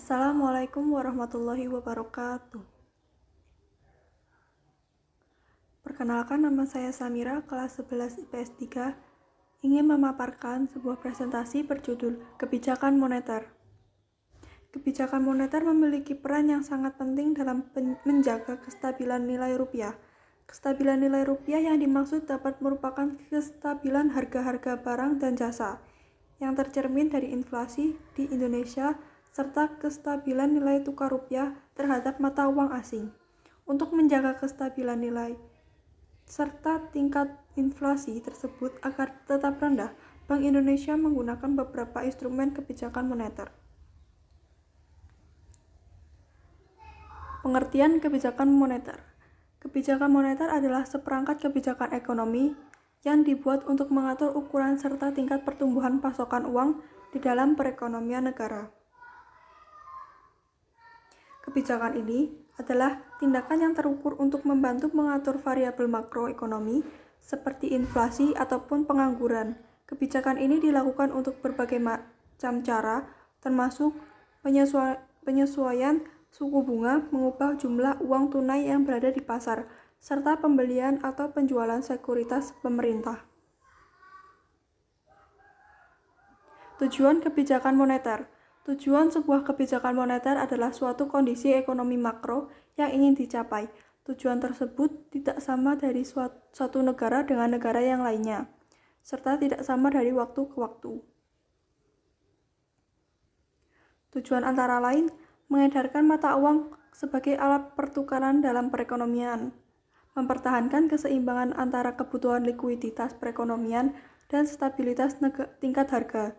Assalamualaikum warahmatullahi wabarakatuh. Perkenalkan, nama saya Samira, kelas 11 IPS 3, ingin memaparkan sebuah presentasi berjudul Kebijakan Moneter. Kebijakan moneter memiliki peran yang sangat penting dalam menjaga kestabilan nilai rupiah. Kestabilan nilai rupiah yang dimaksud dapat merupakan kestabilan harga-harga barang dan jasa yang tercermin dari inflasi di Indonesia serta kestabilan nilai tukar rupiah terhadap mata uang asing. Untuk menjaga kestabilan nilai serta tingkat inflasi tersebut agar tetap rendah, Bank Indonesia menggunakan beberapa instrumen kebijakan moneter. Pengertian kebijakan moneter. Kebijakan moneter adalah seperangkat kebijakan ekonomi yang dibuat untuk mengatur ukuran serta tingkat pertumbuhan pasokan uang di dalam perekonomian negara. Kebijakan ini adalah tindakan yang terukur untuk membantu mengatur variabel makroekonomi seperti inflasi ataupun pengangguran. Kebijakan ini dilakukan untuk berbagai macam cara, termasuk penyesuaian suku bunga, mengubah jumlah uang tunai yang berada di pasar, serta pembelian atau penjualan sekuritas pemerintah. Tujuan kebijakan moneter. Tujuan sebuah kebijakan moneter adalah suatu kondisi ekonomi makro yang ingin dicapai. Tujuan tersebut tidak sama dari suatu negara dengan negara yang lainnya, serta tidak sama dari waktu ke waktu. Tujuan antara lain mengedarkan mata uang sebagai alat pertukaran dalam perekonomian, mempertahankan keseimbangan antara kebutuhan likuiditas perekonomian dan stabilitas tingkat harga,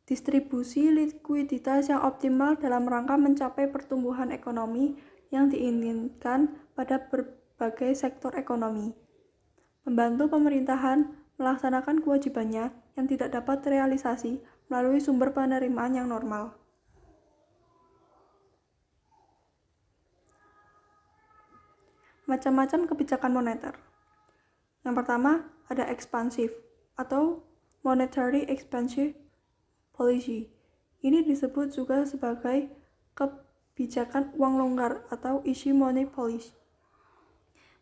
distribusi likuiditas yang optimal dalam rangka mencapai pertumbuhan ekonomi yang diinginkan pada berbagai sektor ekonomi, membantu pemerintahan melaksanakan kewajibannya yang tidak dapat terrealisasi melalui sumber penerimaan yang normal. Macam-macam kebijakan moneter. Yang pertama, ada expansive atau monetary expansion policy. Ini disebut juga sebagai kebijakan uang longgar atau easy money policy.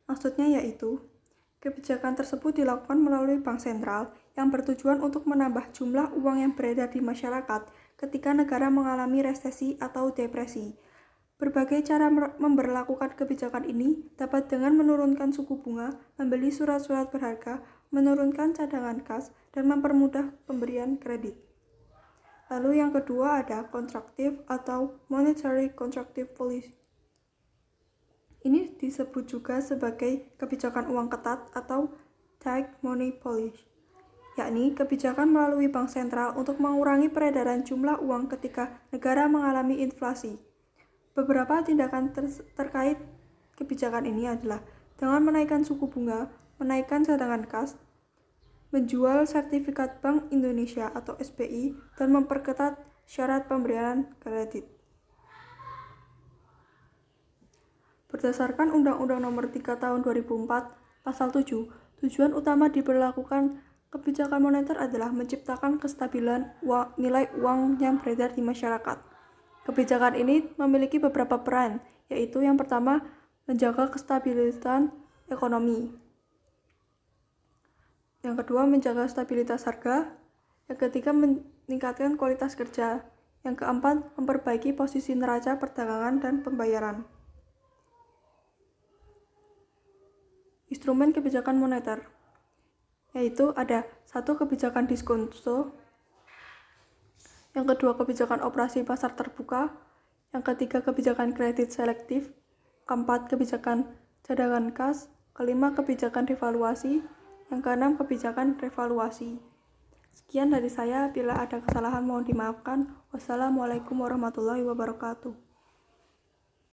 Maksudnya yaitu, kebijakan tersebut dilakukan melalui bank sentral yang bertujuan untuk menambah jumlah uang yang beredar di masyarakat ketika negara mengalami resesi atau depresi. Berbagai cara memberlakukan kebijakan ini dapat dengan menurunkan suku bunga, membeli surat-surat berharga, menurunkan cadangan kas, dan mempermudah pemberian kredit. Lalu yang kedua ada contractive atau monetary contractive policy. Ini disebut juga sebagai kebijakan uang ketat atau tight money policy, yakni kebijakan melalui bank sentral untuk mengurangi peredaran jumlah uang ketika negara mengalami inflasi. Beberapa tindakan terkait kebijakan ini adalah dengan menaikkan suku bunga, menaikkan cadangan kas, menjual sertifikat Bank Indonesia atau SBI, dan memperketat syarat pemberian kredit. Berdasarkan Undang-Undang Nomor 3 Tahun 2004, Pasal 7, tujuan utama diberlakukan kebijakan moneter adalah menciptakan kestabilan nilai uang yang beredar di masyarakat. Kebijakan ini memiliki beberapa peran, yaitu yang pertama, menjaga kestabilitas ekonomi. Yang kedua, menjaga stabilitas harga. Yang ketiga, meningkatkan kualitas kerja. Yang keempat, memperbaiki posisi neraca perdagangan dan pembayaran. Instrumen kebijakan moneter, yaitu ada 1. Kebijakan diskonto. Yang kedua, kebijakan operasi pasar terbuka. Yang ketiga, kebijakan kredit selektif. Keempat, kebijakan cadangan kas. Kelima, kebijakan devaluasi. Yang keenam, kebijakan revaluasi. Sekian dari saya, bila ada kesalahan mohon dimaafkan. Wassalamualaikum warahmatullahi wabarakatuh.